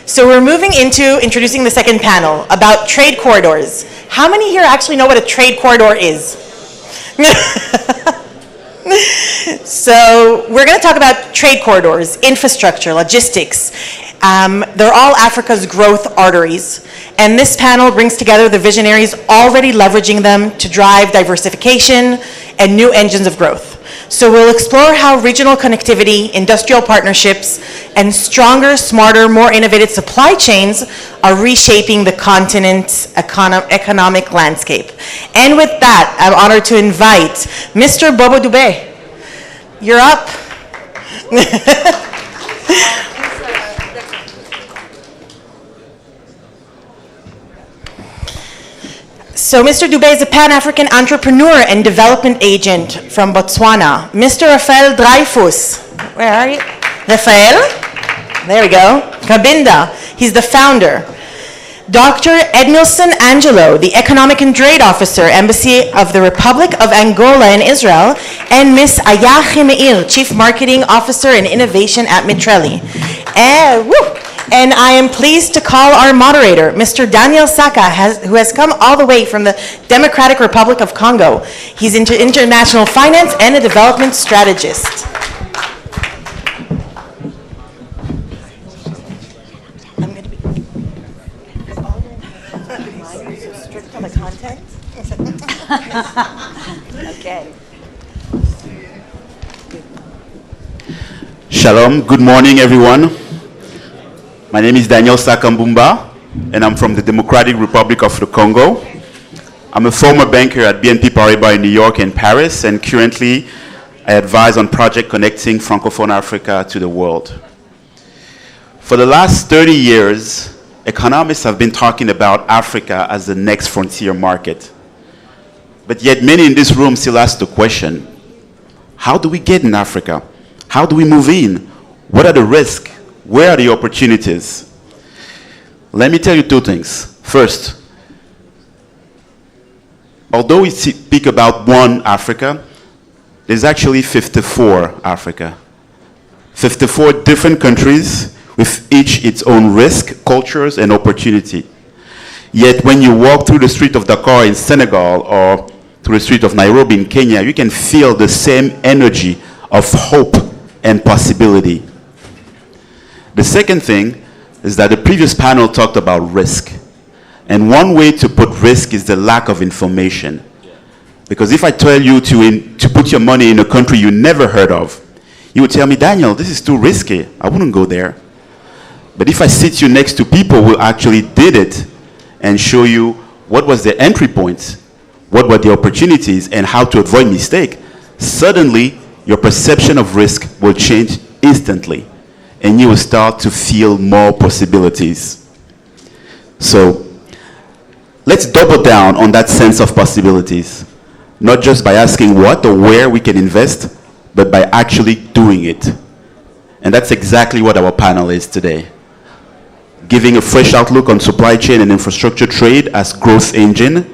So we're moving into introducing the second panel about trade corridors. How many here actually know what a trade corridor is? So we're going to talk about trade corridors, infrastructure, logistics. They're all Africa's growth arteries. And this panel brings together the visionaries already leveraging them to drive diversification and new engines of growth. So we'll explore how regional connectivity, industrial partnerships, and stronger, smarter, more innovative supply chains are reshaping the continent's economic landscape. And with that, I'm honored to invite Mr. Bobo Dube. You're up. So Mr. Dube is a Pan-African entrepreneur and development agent from Botswana. Mr. Rafael Dreyfus, where are you? Rafael, there we go. Cabynda, he's the founder. Dr. Edmilson Angelo, the Economic and Trade Officer, Embassy of the Republic of Angola in Israel, and Ms. Achimeir, Chief Marketing Officer and Innovation at Mitrelli. And I am pleased to call our moderator, Mr. Daniel Saka, who has come all the way from the Democratic Republic of Congo. He's into international finance and a development strategist. I'm going to be so strict on the content. Okay. Shalom, good morning everyone. My name is Daniel Saka, and I'm from the Democratic Republic of the Congo. I'm a former banker at BNP Paribas in New York and Paris, and currently I advise on project connecting Francophone Africa to the world. For the last 30 years, economists have been talking about Africa as the next frontier market. But yet many in this room still ask the question, how do we get in Africa? How do we move in? What are the risks? Where are the opportunities? Let me tell you two things. First, although we speak about one Africa, there's actually 54 Africa. 54 different countries with each its own risk, cultures, and opportunity. Yet when you walk through the street of Dakar in Senegal or through the street of Nairobi in Kenya, you can feel the same energy of hope and possibility. The second thing is that the previous panel talked about risk. And one way to put risk is the lack of information. Because if I tell you to put your money in a country you never heard of, you would tell me, Daniel, this is too risky. I wouldn't go there. But if I sit you next to people who actually did it and show you what was the entry points, what were the opportunities, and how to avoid mistake, suddenly your perception of risk will change instantly. And you will start to feel more possibilities. So let's double down on that sense of possibilities. Not just by asking what or where we can invest, but by actually doing it. And that's exactly what our panel is today. Giving a fresh outlook on supply chain and infrastructure trade as growth engine.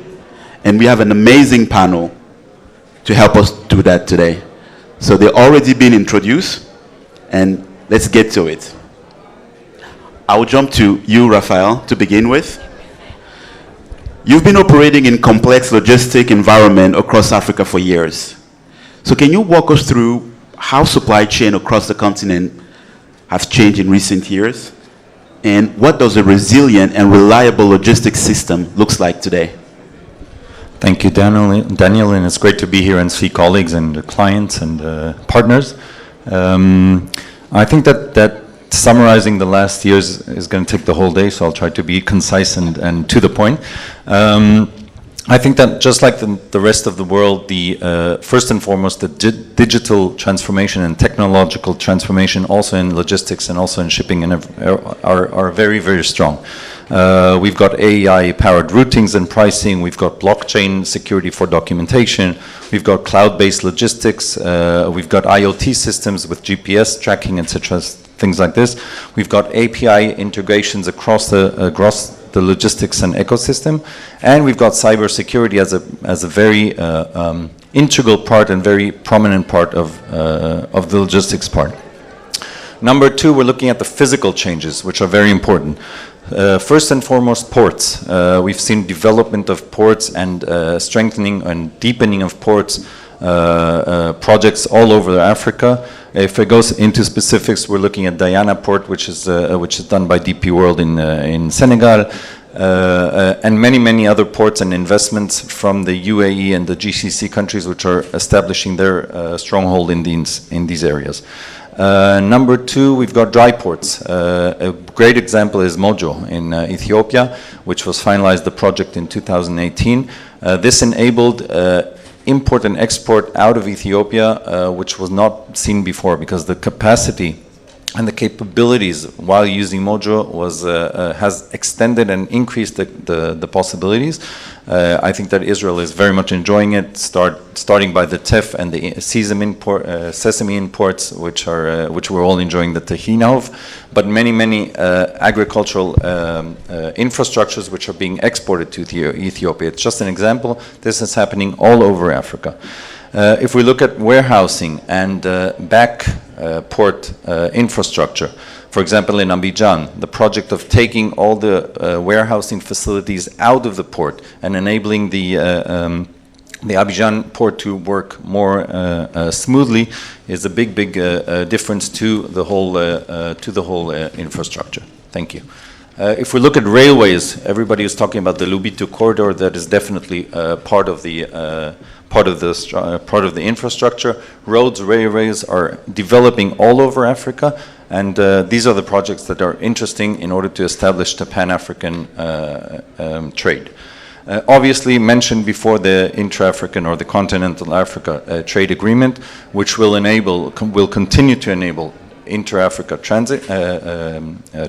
And we have an amazing panel to help us do that today. So they've already been introduced, and let's get to it. I will jump to you, Rafael, to begin with. You've been operating in complex logistic environment across Africa for years. So can you walk us through how supply chain across the continent have changed in recent years? And what does a resilient and reliable logistics system looks like today? Thank you, Daniel, and it's great to be here and see colleagues and clients and partners. I think that summarizing the last years is going to take the whole day, so I'll try to be concise and to the point. I think that just like the rest of the world, first and foremost, the digital transformation and technological transformation also in logistics and also in shipping are very, very strong. We've got AI-powered routings and pricing, we've got blockchain security for documentation, we've got cloud-based logistics, we've got IoT systems with GPS tracking, etc., things like this. We've got API integrations across the logistics and ecosystem, and we've got cybersecurity as a very integral part and very prominent part of the logistics part. Number two, we're looking at the physical changes, which are very important. First and foremost, ports. We've seen development of ports and strengthening and deepening of ports projects all over Africa. If it goes into specifics, we're looking at Diana Port, which is done by DP World in Senegal, and many other ports and investments from the UAE and the GCC countries, which are establishing their stronghold in these areas. Number two, we've got dry ports. A great example is Mojo in Ethiopia, which was finalized the project in 2018. This enabled import and export out of Ethiopia, which was not seen before, because the capacity and the capabilities while using Mojo has extended and increased the possibilities. I think that Israel is very much enjoying it, starting by the teff and the sesame imports, which we're all enjoying the tahina of, but many agricultural infrastructures which are being exported to Ethiopia. It's just an example. This is happening all over Africa. If we look at warehousing and port infrastructure, for example, in Abidjan, the project of taking all the warehousing facilities out of the port and enabling the Abidjan port to work more smoothly is a big difference to the whole infrastructure. Thank you. If we look at railways, everybody is talking about the Lobito corridor. That is definitely part of the infrastructure. Roads, railways are developing all over Africa, and these are the projects that are interesting in order to establish the Pan-African trade. Obviously, mentioned before, the intra-African or the continental Africa trade agreement, which will continue to enable intra-Africa transit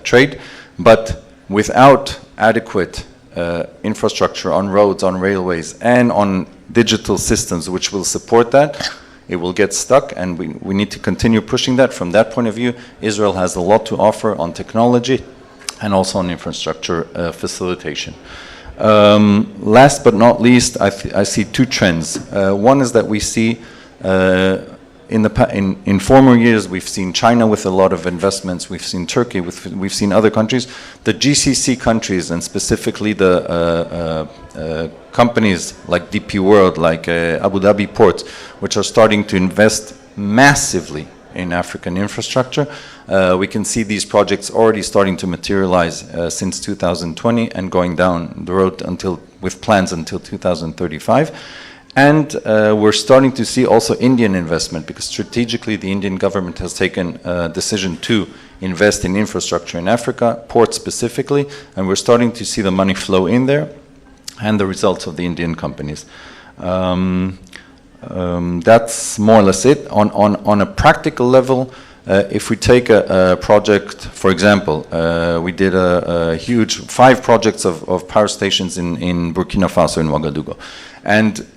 trade, but without adequate infrastructure on roads, on railways, and on digital systems which will support that, it will get stuck, and we need to continue pushing that. From that point of view, Israel has a lot to offer on technology and also on infrastructure facilitation. Last but not least, I see two trends. One is that we see in former years, we've seen China with a lot of investments, we've seen Turkey, we've seen other countries. The GCC countries, and specifically the companies like DP World, like Abu Dhabi Ports, which are starting to invest massively in African infrastructure. We can see these projects already starting to materialize since 2020 and going down the road with plans until 2035. And we're starting to see also Indian investment, because strategically the Indian government has taken a decision to invest in infrastructure in Africa, ports specifically, and we're starting to see the money flow in there and the results of the Indian companies. That's more or less it. On a practical level, if we take a project, for example, we did a huge 5 projects of power stations in Burkina Faso, in Ouagadougou. And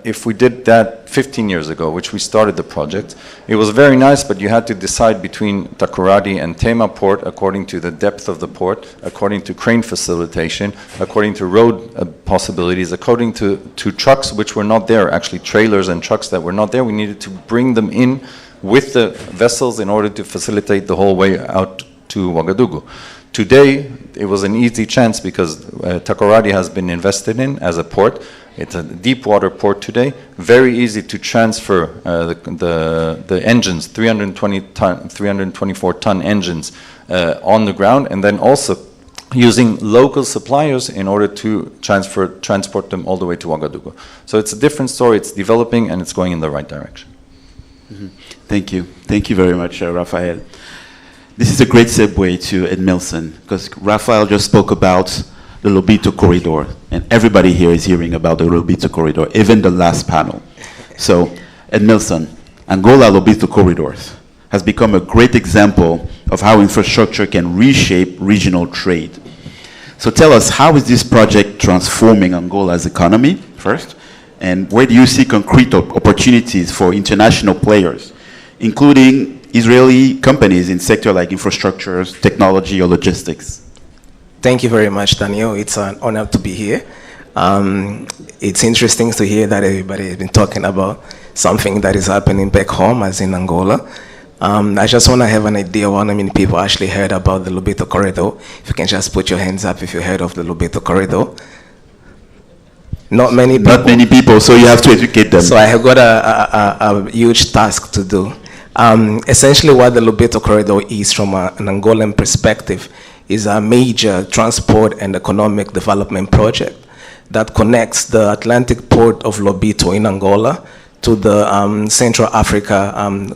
if we did that 15 years ago, which we started the project, it was very nice, but you had to decide between Takoradi and Tema port according to the depth of the port, according to crane facilitation, according to road possibilities, according to trucks which were not there, actually trailers and trucks that were not there. We needed to bring them in with the vessels in order to facilitate the whole way out to Ouagadougou. Today, it was an easy chance because Takoradi has been invested in as a port. It's a deep water port today. Very easy to transfer the engines, 324-ton engines on the ground, and then also using local suppliers in order to transport them all the way to Ouagadougou. So it's a different story. It's developing and it's going in the right direction. Mm-hmm. Thank you. Thank you very much, Rafael. This is a great segue to Edmilson, because Rafael just spoke about the Lobito corridor, and everybody here is hearing about the Lobito corridor, even the last panel. So, Edmilson, Angola Lobito corridors has become a great example of how infrastructure can reshape regional trade. So tell us, how is this project transforming Angola's economy, first? And where do you see concrete opportunities for international players, including Israeli companies in sectors like infrastructure, technology, or logistics? Thank you very much, Daniel. It's an honor to be here. It's interesting to hear that everybody has been talking about something that is happening back home, as in Angola. I just want to have an idea of how many people actually heard about the Lobito Corridor. If you can just put your hands up if you heard of the Lobito Corridor. Not many people. Not many people, so you have to educate them. So I have got a huge task to do. Essentially what the Lobito Corridor is from an Angolan perspective is a major transport and economic development project that connects the Atlantic port of Lobito in Angola to the Central Africa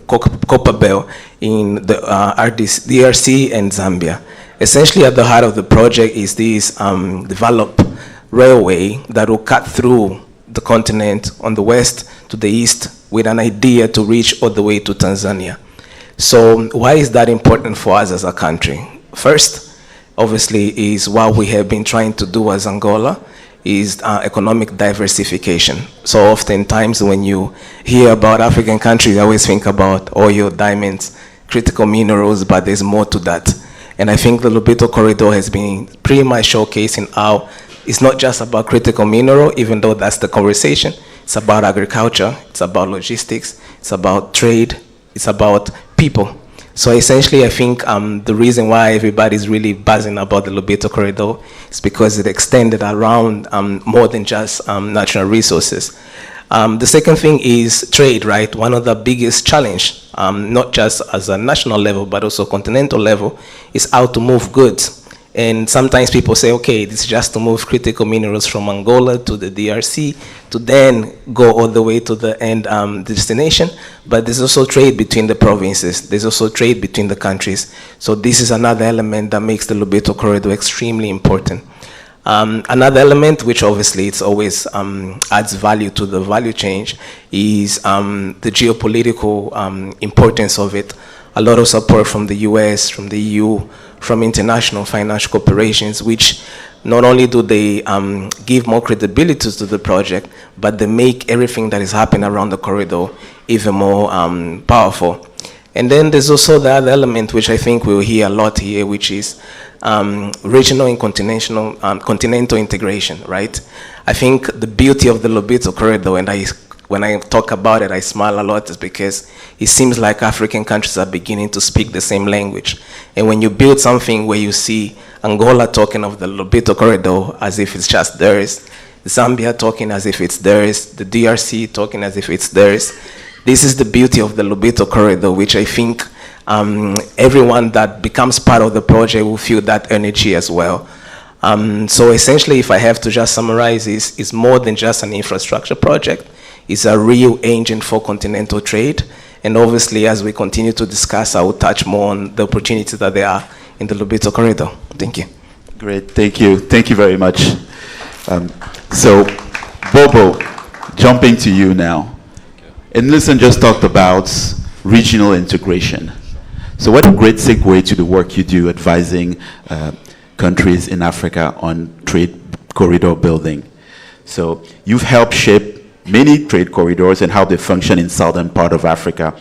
Copper Belt in the DRC and Zambia. Essentially at the heart of the project is this developed railway that will cut through the continent on the west to the east with an idea to reach all the way to Tanzania. So why is that important for us as a country? First, obviously, is what we have been trying to do as Angola, is economic diversification. So oftentimes when you hear about African countries, you always think about oil, diamonds, critical minerals, but there's more to that. And I think the Lobito Corridor has been pretty much showcasing how it's not just about critical mineral, even though that's the conversation. It's about agriculture, it's about logistics, it's about trade, it's about people. So essentially, I think the reason why everybody's really buzzing about the Lobito Corridor is because it extended around more than just natural resources. The second thing is trade, right? One of the biggest challenge, not just as a national level, but also continental level, is how to move goods. And sometimes people say, okay, this is just to move critical minerals from Angola to the DRC to then go all the way to the end destination. But there's also trade between the provinces. There's also trade between the countries. So this is another element that makes the Lobito Corridor extremely important. Another element, which obviously it's always adds value to the value chain, is the geopolitical importance of it. A lot of support from the US, from the EU, from international financial corporations, which not only do they give more credibility to the project, but they make everything that is happening around the corridor even more powerful. And then there's also the other element, which I think we'll hear a lot here, which is regional and continental integration, right? I think the beauty of the Lobito Corridor, and when I talk about it, I smile a lot, is because it seems like African countries are beginning to speak the same language. And when you build something where you see Angola talking of the Lobito Corridor as if it's just theirs, Zambia talking as if it's theirs, the DRC talking as if it's theirs, this is the beauty of the Lobito Corridor, which I think everyone that becomes part of the project will feel that energy as well. So essentially, if I have to just summarize, it's more than just an infrastructure project. It's a real engine for continental trade. And obviously, as we continue to discuss, I will touch more on the opportunities that there are in the Lobito Corridor. Thank you. Great, thank you. Thank you very much. So, Bobo, jumping to you now. Edmilson just talked about regional integration. So what a great segue to the work you do advising countries in Africa on trade corridor building. So you've helped shape many trade corridors and how they function in southern part of Africa.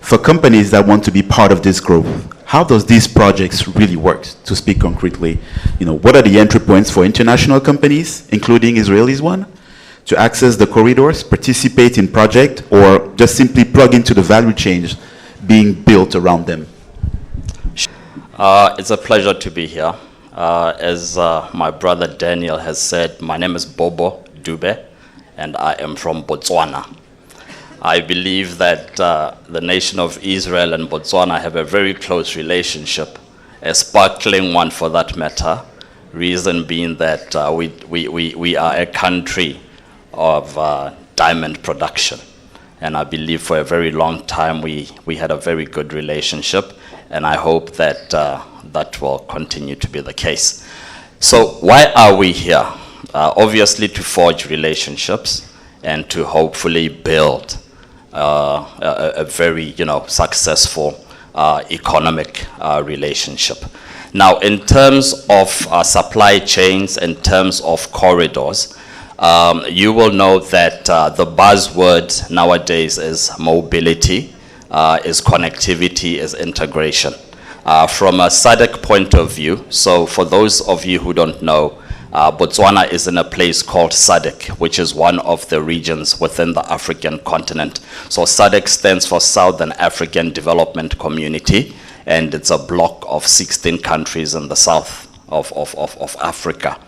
For companies that want to be part of this group, how does these projects really work, to speak concretely? You know, what are the entry points for international companies, including Israelis one, to access the corridors, participate in project, or just simply plug into the value chain being built around them? It's a pleasure to be here. As my brother Daniel has said, my name is Bobo Dube, and I am from Botswana. I believe that the nation of Israel and Botswana have a very close relationship, a sparkling one for that matter, reason being that we are a country of diamond production. And I believe for a very long time we had a very good relationship, and I hope that that will continue to be the case. So why are we here? Obviously to forge relationships and to hopefully build a very successful economic relationship. Now, in terms of supply chains, in terms of corridors, you will know that the buzzword nowadays is mobility, is connectivity, is integration. From a SADC point of view, so for those of you who don't know, Botswana is in a place called SADC, which is one of the regions within the African continent. So SADC stands for Southern African Development Community, and it's a block of 16 countries in the south of Africa.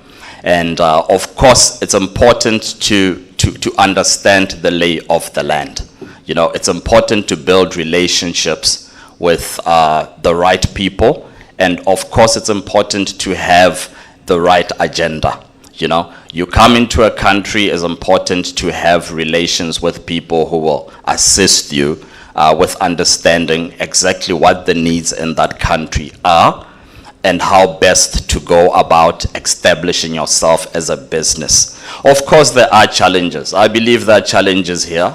And of course, it's important to understand the lay of the land. You know, it's important to build relationships with the right people, and of course, it's important to have the right agenda. You know, you come into a country, it's important to have relations with people who will assist you with understanding exactly what the needs in that country are and how best to go about establishing yourself as a business. Of course, there are challenges. I believe there are challenges here.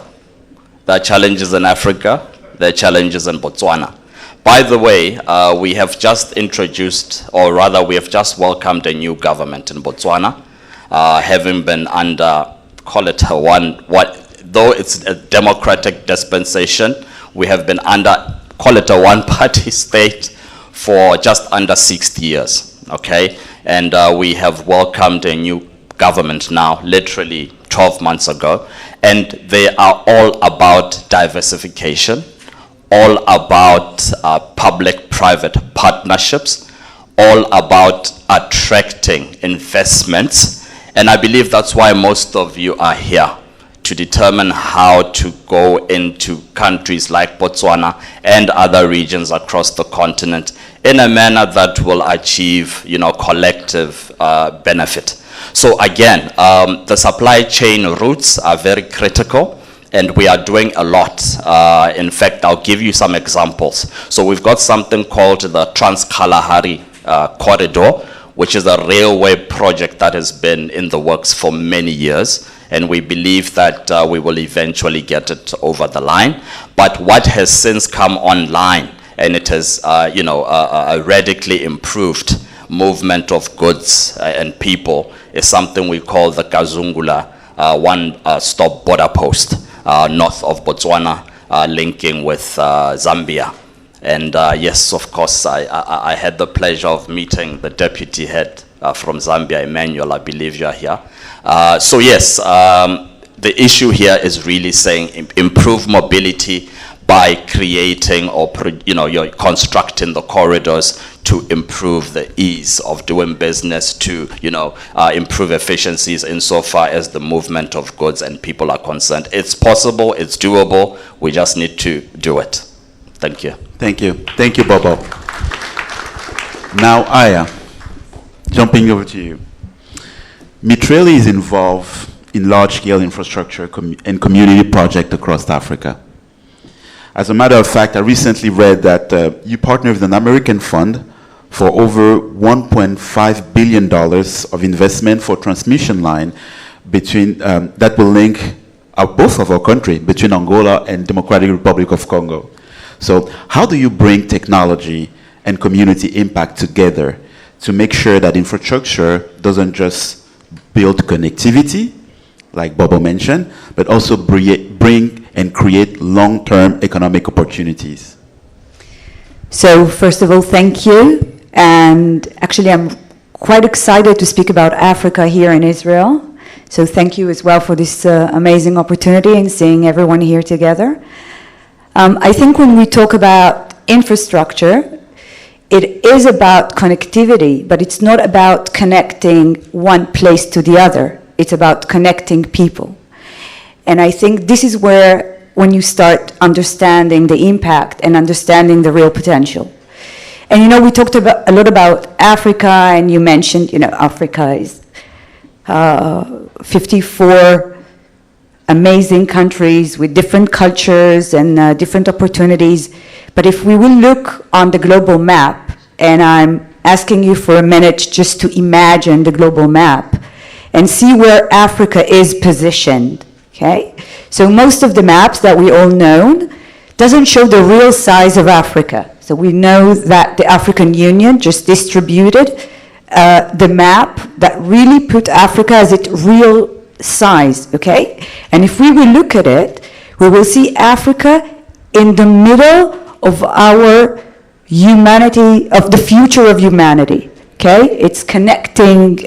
There are challenges in Africa. There are challenges in Botswana. By the way, we have just introduced, or rather we have just welcomed a new government in Botswana, having been under, call it though it's a democratic dispensation, we have been under, call it a one-party state for just under 60 years, okay? And we have welcomed a new government now, literally 12 months ago, and they are all about diversification, all about public-private partnerships, all about attracting investments. And I believe that's why most of you are here, to determine how to go into countries like Botswana and other regions across the continent in a manner that will achieve, you know, collective benefit. So again, the supply chain routes are very critical, and we are doing a lot. In fact, I'll give you some examples. So we've got something called the Trans-Kalahari Corridor, which is a railway project that has been in the works for many years, and we believe that we will eventually get it over the line. But what has since come online, and it has a radically improved movement of goods and people, is something we call the Kazungula one-stop border post, north of Botswana, linking with Zambia. And yes, of course, I had the pleasure of meeting the deputy head from Zambia, Emmanuel. I believe you are here. So yes, the issue here is really saying improve mobility by creating or you're constructing the corridors to improve the ease of doing business, to improve efficiencies insofar as the movement of goods and people are concerned. It's possible, it's doable. We just need to do it. Thank you. Thank you. Thank you, Bobo. Now, Aya, jumping over to you. Mitrelli is involved in large-scale infrastructure and community projects across Africa. As a matter of fact, I recently read that you partner with an American fund for over $1.5 billion of investment for transmission line between that will link both of our countries, between Angola and Democratic Republic of Congo. So how do you bring technology and community impact together to make sure that infrastructure doesn't just build connectivity, like Bobo mentioned, but also bring and create long-term economic opportunities? So first of all, thank you. And actually, I'm quite excited to speak about Africa here in Israel. So thank you as well for this amazing opportunity and seeing everyone here together. I think when we talk about infrastructure, it is about connectivity, but it's not about connecting one place to the other. It's about connecting people. And I think this is where, when you start understanding the impact and understanding the real potential. And we talked a lot about Africa, and you mentioned, Africa is 54 amazing countries with different cultures and different opportunities. But if we will look on the global map, and I'm asking you for a minute just to imagine the global map and see where Africa is positioned, okay? So most of the maps that we all know doesn't show the real size of Africa. So we know that the African Union just distributed the map that really put Africa as its real size, okay? And if we will look at it, we will see Africa in the middle of our humanity, of the future of humanity, okay? It's connecting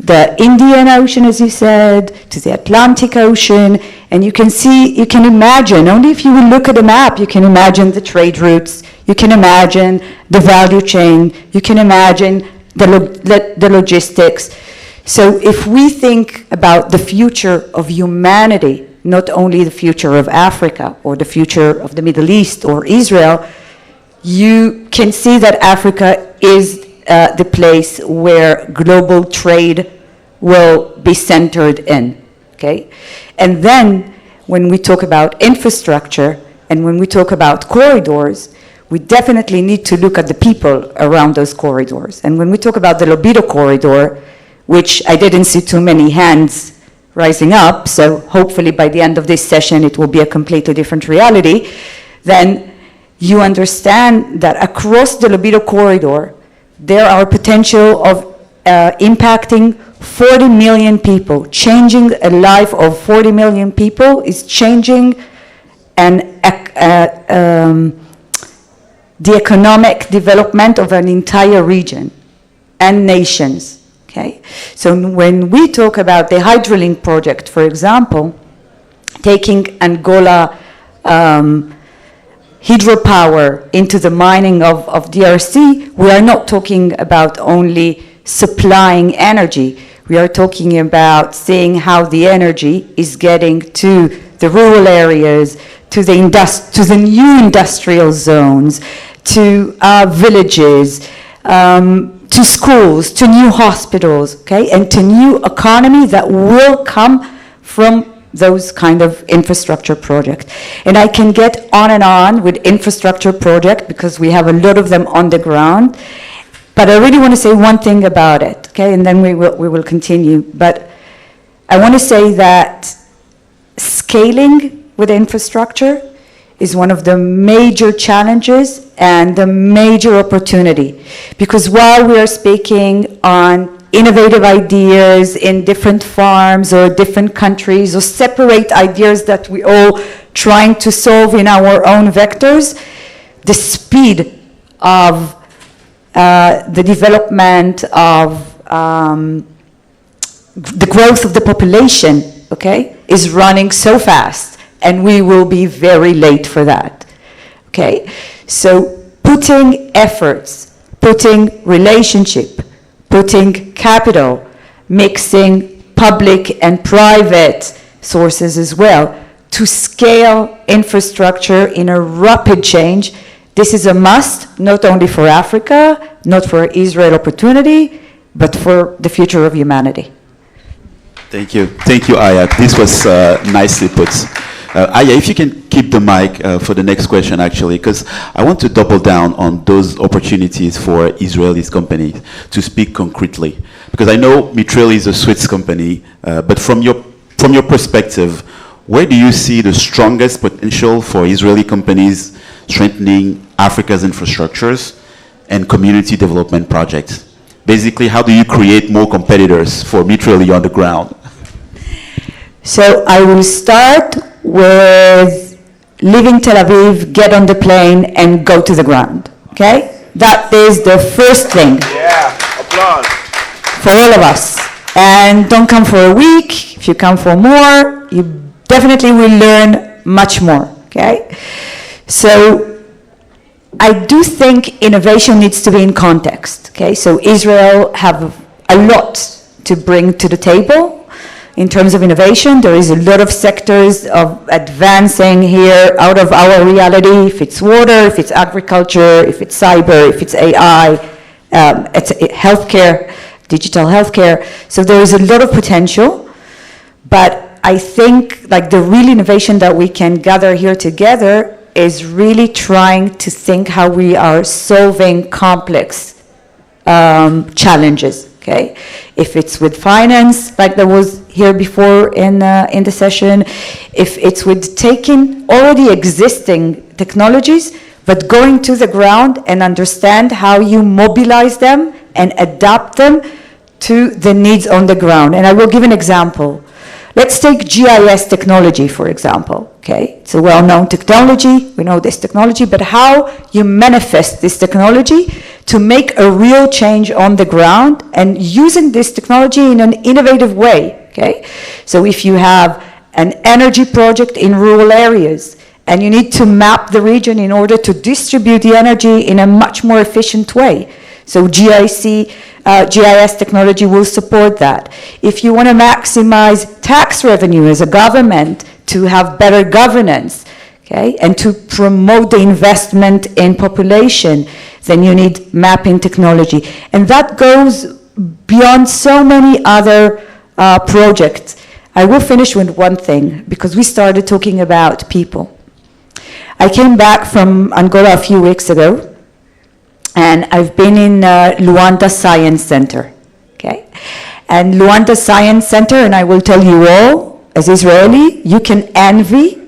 the Indian Ocean, as you said, to the Atlantic Ocean, and you can see, you can imagine, only if you will look at a map, you can imagine the trade routes, you can imagine the value chain, you can imagine the logistics. So if we think about the future of humanity, not only the future of Africa or the future of the Middle East or Israel, you can see that Africa is the place where global trade will be centered in, okay? And then when we talk about infrastructure and when we talk about corridors, we definitely need to look at the people around those corridors. And when we talk about the Lobito corridor, which I didn't see too many hands rising up, so hopefully by the end of this session it will be a completely different reality, then you understand that across the Lobito corridor, there are potential of impacting 40 million people. Changing a life of 40 million people is changing the economic development of an entire region and nations. Okay? So when we talk about the hydrolink project, for example, taking Angola hydropower into the mining of DRC, we are not talking about only supplying energy. We are talking about seeing how the energy is getting to the rural areas, to the new industrial zones, to villages, to schools, to new hospitals, okay, and to new economy that will come from those kind of infrastructure projects. And I can get on and on with infrastructure project because we have a lot of them on the ground, but I really want to say one thing about it, okay, and then we will continue. But I want to say that scaling with infrastructure is one of the major challenges and the major opportunity. Because while we are speaking on innovative ideas in different farms or different countries, or separate ideas that we all trying to solve in our own vectors, the speed of the development of the growth of the population, okay, is running so fast, and we will be very late for that, okay? So putting efforts, putting relationship, putting capital, mixing public and private sources as well, to scale infrastructure in a rapid change. This is a must, not only for Africa, not for Israel opportunity, but for the future of humanity. Thank you, Aya. This was nicely put. Aya, if you can keep the mic for the next question, actually, because I want to double down on those opportunities for Israeli companies to speak concretely. Because I know Mitrelli is a Swiss company, but from your perspective, where do you see the strongest potential for Israeli companies strengthening Africa's infrastructures and community development projects? Basically, how do you create more competitors for Mitrelli on the ground? So I will start with leaving Tel Aviv, get on the plane, and go to the ground, okay? That is the first thing. Yeah, applause. For all of us. And don't come for a week. If you come for more, you definitely will learn much more, okay? So I do think innovation needs to be in context, okay? So Israel have a lot to bring to the table. In terms of innovation, there is a lot of sectors of advancing here out of our reality, if it's water, if it's agriculture, if it's cyber, if it's AI, it's healthcare, digital healthcare. So there is a lot of potential, but I think like the real innovation that we can gather here together is really trying to think how we are solving complex challenges. Okay, if it's with finance, like there was here before in the session, if it's with taking already existing technologies, but going to the ground and understand how you mobilize them and adapt them to the needs on the ground. And I will give an example. Let's take GIS technology, for example, okay? It's a well-known technology, we know this technology, but how you manifest this technology to make a real change on the ground and using this technology in an innovative way, okay? So if you have an energy project in rural areas and you need to map the region in order to distribute the energy in a much more efficient way, so GIS technology will support that. If you want to maximize tax revenue as a government to have better governance, okay, and to promote the investment in population, then you need mapping technology. And that goes beyond so many other projects. I will finish with one thing, because we started talking about people. I came back from Angola a few weeks ago, and I've been in Luanda Science Center, okay? And Luanda Science Center, and I will tell you all, as Israeli, you can envy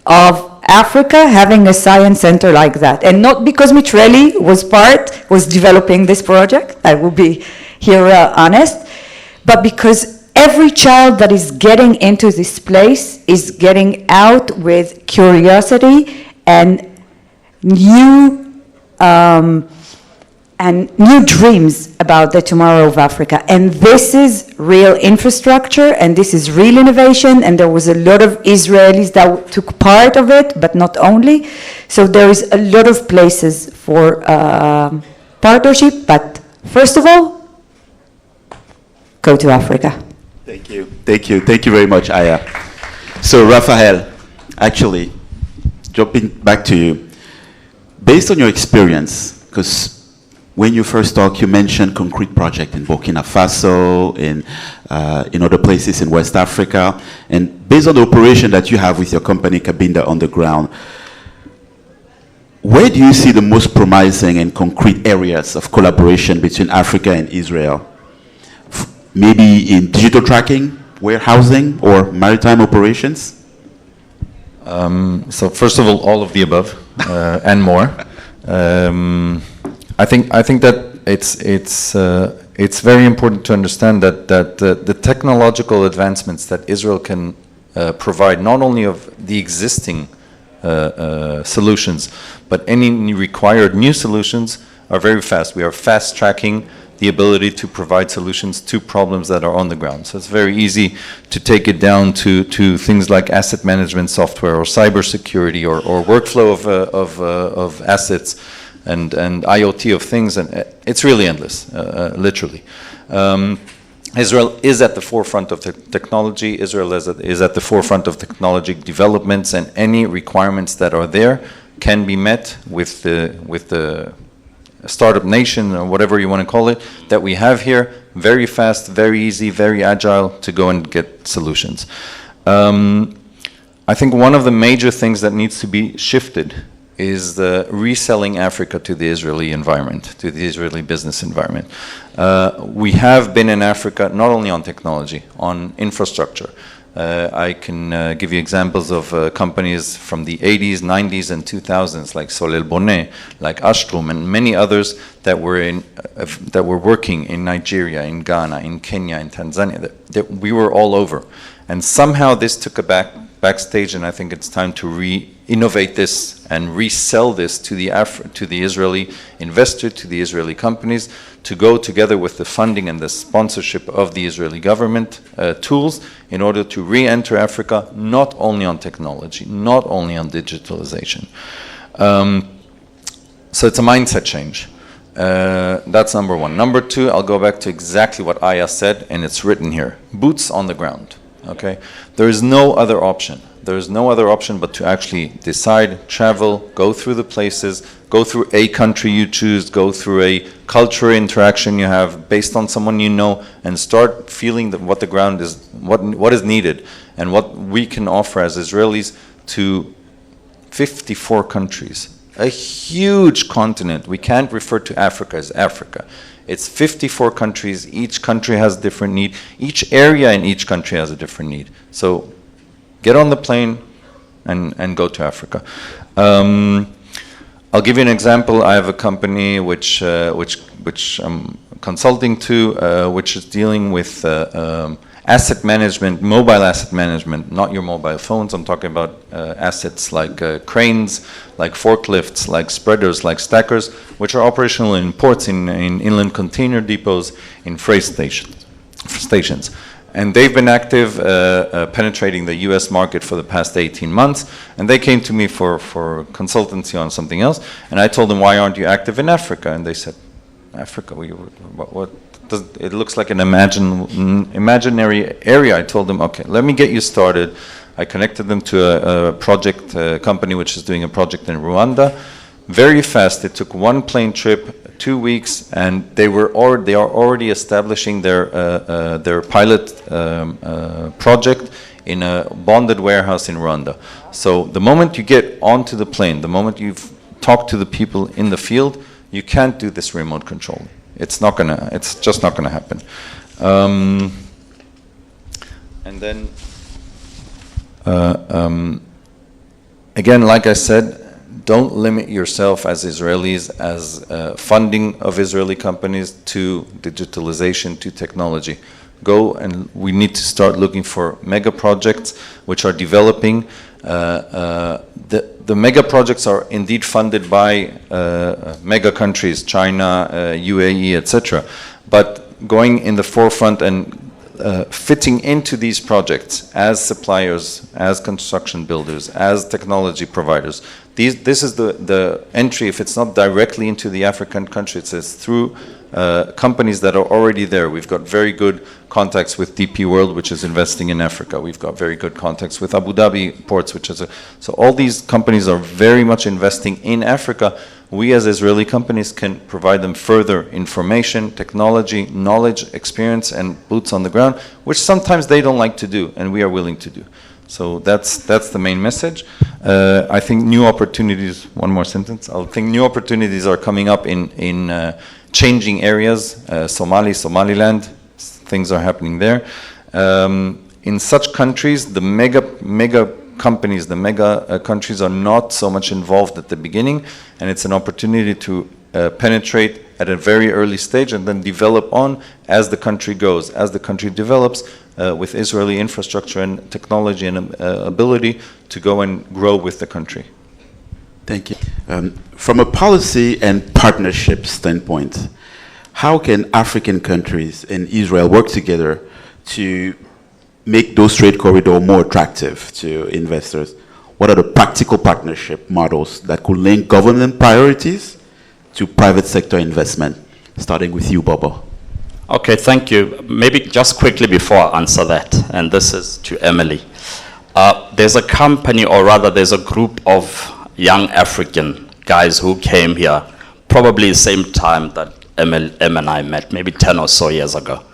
of Africa having a science center like that. And not because Mitrelli was developing this project, I will be here honest, but because every child that is getting into this place is getting out with curiosity and new dreams about the tomorrow of Africa. And this is real infrastructure, and this is real innovation, and there was a lot of Israelis that took part of it, but not only. So there is a lot of places for partnership, but first of all, go to Africa. Thank you. Thank you. Thank you very much, Aya. So, Rafael, actually, jumping back to you, based on your experience, because when you first talked, you mentioned concrete project in Burkina Faso, in other places in West Africa, and based on the operation that you have with your company, Cabynda, on the ground, where do you see the most promising and concrete areas of collaboration between Africa and Israel? Maybe in digital tracking, warehousing, or maritime operations? So first of all of the above and more. I think that it's very important to understand that the technological advancements that Israel can provide, not only of the existing solutions, but any required new solutions, are very fast. We are fast tracking the ability to provide solutions to problems that are on the ground. So it's very easy to take it down to things like asset management software or cybersecurity or workflow of assets and IoT of things, and it's really endless, literally. Israel is at the forefront of the technology. Israel is at the forefront of technology developments, and any requirements that are there can be met with the startup nation, or whatever you want to call it, that we have here. Very fast, very easy, very agile to go and get solutions. I think one of the major things that needs to be shifted is the reselling Africa to the Israeli environment, to the Israeli business environment. We have been in Africa not only on technology, on infrastructure. I can give you examples of companies from the 80s, 90s, and 2000s, like Solel Bonnet, like Ashtrum, and many others that were working in Nigeria, in Ghana, in Kenya, in Tanzania. That we were all over, and somehow this took a backstage, and I think it's time to re-innovate this and resell this to the Israeli investor, to the Israeli companies, to go together with the funding and the sponsorship of the Israeli government tools in order to re-enter Africa, not only on technology, not only on digitalization. So it's a mindset change. That's number one. Number two, I'll go back to exactly what Aya said, and it's written here. Boots on the ground. Okay, there is no other option. There is no other option but to actually decide, travel, go through the places, go through a country you choose, go through a cultural interaction you have based on someone you know, and start feeling that what the ground is, what is needed, and what we can offer as Israelis to 54 countries. A huge continent. We can't refer to Africa as Africa. It's 54 countries. Each country has a different need. Each area in each country has a different need. So get on the plane and go to Africa. I'll give you an example. I have a company which I'm consulting to, which is dealing with asset management, mobile asset management, not your mobile phones. I'm talking about assets like cranes, like forklifts, like spreaders, like stackers, which are operational in ports, in inland container depots, in freight stations. And they've been active penetrating the US market for the past 18 months. And they came to me for consultancy on something else. And I told them, why aren't you active in Africa? And they said, Africa, what it looks like an imaginary area. I told them, okay, let me get you started. I connected them to a project company which is doing a project in Rwanda. Very fast, it took one plane trip, 2 weeks, and they are already establishing their pilot project in a bonded warehouse in Rwanda. So the moment you get onto the plane, the moment you've talked to the people in the field, you can't do this remote control. It's just not gonna happen. And then, again, like I said, don't limit yourself as Israelis as funding of Israeli companies to digitalization, to technology. Go, and we need to start looking for mega projects which are developing. The mega projects are indeed funded by mega countries, China, UAE, etc. But going in the forefront and fitting into these projects as suppliers, as construction builders, as technology providers. This is the entry. If it's not directly into the African country, it's through companies that are already there. We've got very good contacts with DP World, which is investing in Africa. We've got very good contacts with Abu Dhabi Ports, which is so all these companies are very much investing in Africa. We as Israeli companies can provide them further information, technology, knowledge, experience, and boots on the ground, which sometimes they don't like to do, and we are willing to do. So that's the main message. I think new opportunities, one more sentence, I think new opportunities are coming up in changing areas, Somaliland, things are happening there. In such countries, the mega companies, the mega countries are not so much involved at the beginning, and it's an opportunity to penetrate at a very early stage and then develop on as the country goes, as the country develops with Israeli infrastructure and technology and ability to go and grow with the country. Thank you. From a policy and partnership standpoint, how can African countries and Israel work together to make those trade corridors more attractive to investors? What are the practical partnership models that could link government priorities to private sector investment? Starting with you, Bobo. Okay, thank you. Maybe just quickly before I answer that, and this is to Emily. There's a company, or rather there's a group of young African guys who came here probably the same time that Em and I met, maybe 10 or so years ago.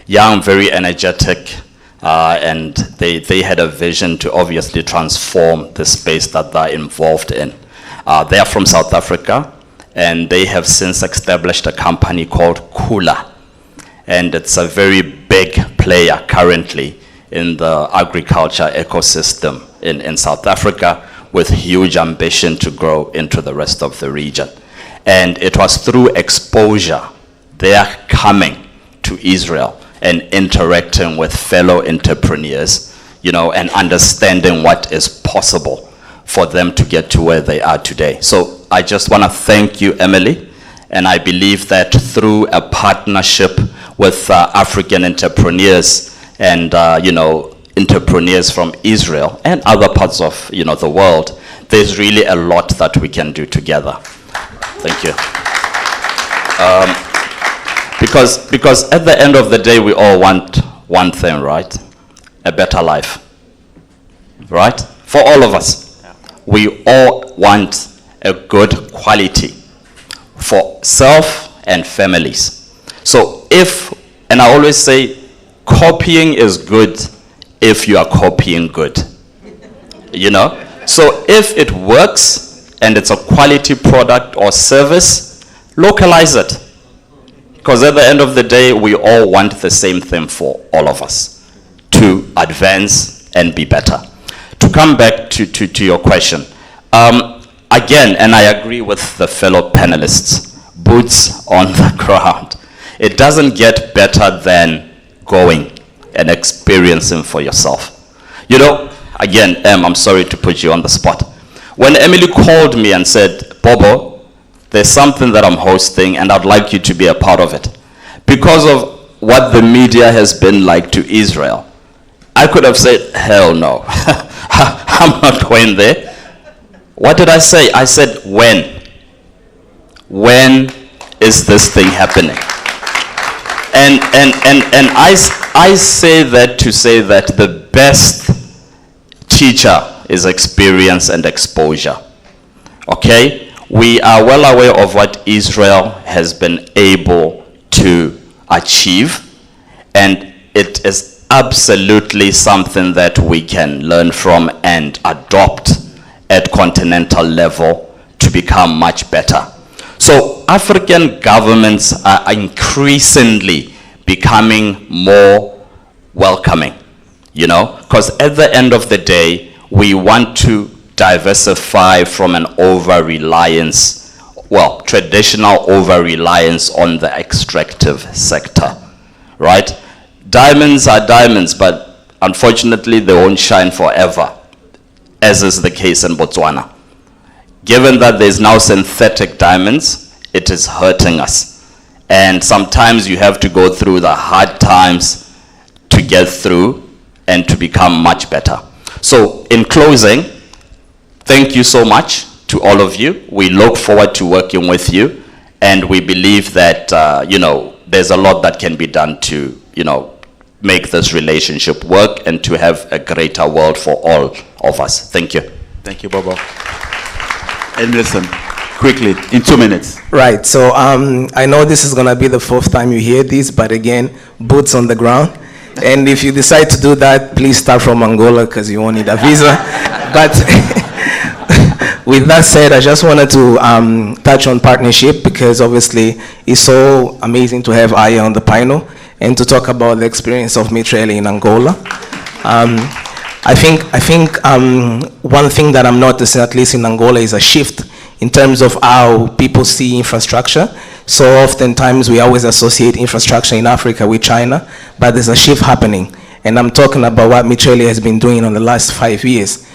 Young, very energetic, and they had a vision to obviously transform the space that they're involved in. They are from South Africa, and they have since established a company called Kula. And it's a very big player currently in the agriculture ecosystem in South Africa, with huge ambition to grow into the rest of the region. And it was through exposure, their coming to Israel and interacting with fellow entrepreneurs, and understanding what is possible for them to get to where they are today. So I just want to thank you, Emily, and I believe that through a partnership with African entrepreneurs and entrepreneurs from Israel and other parts of the world, there's really a lot that we can do together. Thank you. Because at the end of the day, we all want one thing, right? A better life, right? For all of us. We all want a good quality for self and families. So and I always say, copying is good if you are copying good. So if it works and it's a quality product or service, localize it. Because at the end of the day, we all want the same thing for all of us, to advance and be better. To come back to your question, again, and I agree with the fellow panelists, boots on the ground. It doesn't get better than going and experiencing for yourself. You know, again, I'm sorry to put you on the spot. When Emily called me and said, Bobo, there's something that I'm hosting and I'd like you to be a part of it, because of what the media has been like to Israel, I could have said, hell no, I'm not going there. What did I say? I said, when? When is this thing happening? And I say that to say that the best teacher is experience and exposure. Okay? We are well aware of what Israel has been able to achieve, and it is absolutely something that we can learn from and adopt at continental level to become much better. So African governments are increasingly becoming more welcoming, you know, because at the end of the day, we want to diversify from an over-reliance, well, traditional over-reliance on the extractive sector, right? Diamonds are diamonds, but unfortunately they won't shine forever, as is the case in Botswana. Given that there's now synthetic diamonds, it is hurting us. And sometimes you have to go through the hard times to get through and to become much better. So in closing, thank you so much to all of you. We look forward to working with you, and we believe that, you know, there's a lot that can be done to, you know, make this relationship work and to have a greater world for all of us. Thank you. Thank you, Bobo. Edmilson, quickly, in 2 minutes. Right, so I know this is going to be the fourth time you hear this, but again, boots on the ground. And if you decide to do that, please start from Angola because you won't need a visa. But with that said, I just wanted to touch on partnership, because obviously it's so amazing to have Aya on the panel and to talk about the experience of Mitrelli in Angola. I think one thing that I'm noticing, at least in Angola, is a shift in terms of how people see infrastructure. So oftentimes we always associate infrastructure in Africa with China, but there's a shift happening. And I'm talking about what Mitrelli has been doing in the last 5 years.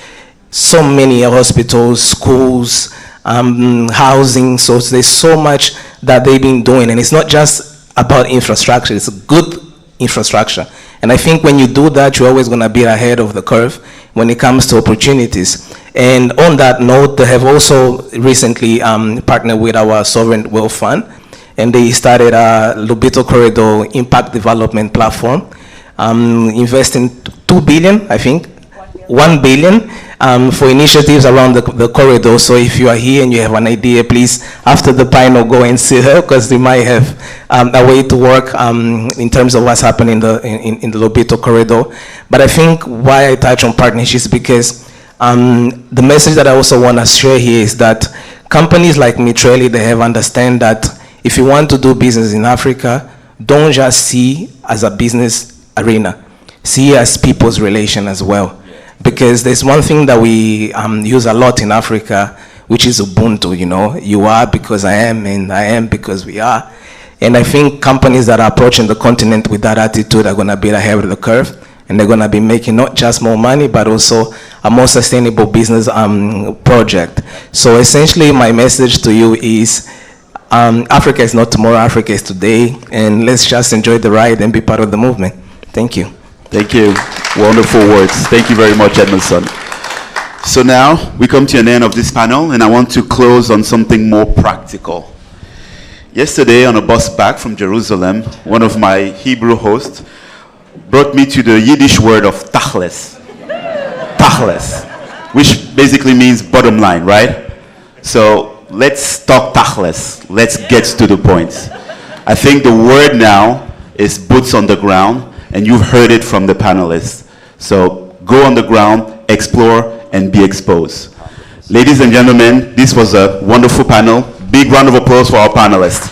So many hospitals, schools, housing, so there's so much that they've been doing. And it's not just about infrastructure, it's good infrastructure. And I think when you do that, you're always going to be ahead of the curve when it comes to opportunities. And on that note, they have also recently partnered with our Sovereign Wealth Fund, and they started a Lobito Corridor Impact Development Platform, investing 2 billion, I think, 1 billion for initiatives around the corridor. So if you are here and you have an idea, please, after the panel, go and see her, because they might have a way to work in terms of what's happening in the Lobito corridor. But I think why I touch on partnerships, because the message that I also want to share here is that companies like Mitrelli, they have understand that if you want to do business in Africa, don't just see as a business arena, see as people's relation as well. Because there's one thing that we use a lot in Africa, which is Ubuntu, you know. You are because I am, and I am because we are. And I think companies that are approaching the continent with that attitude are going to be ahead of the curve, and they're going to be making not just more money, but also a more sustainable business project. So essentially, my message to you is Africa is not tomorrow, Africa is today, and let's just enjoy the ride and be part of the movement. Thank you. Thank you. Wonderful words. Thank you very much, Edmilson. So now we come to an end of this panel, and I want to close on something more practical. Yesterday, on a bus back from Jerusalem, one of my Hebrew hosts brought me to the Yiddish word of tachles. Tachles, which basically means bottom line, right? So let's talk tachles. Let's get to the point. I think the word now is boots on the ground, and you've heard it from the panelists. So go on the ground, explore, and be exposed. Ladies and gentlemen, this was a wonderful panel. Big round of applause for our panelists.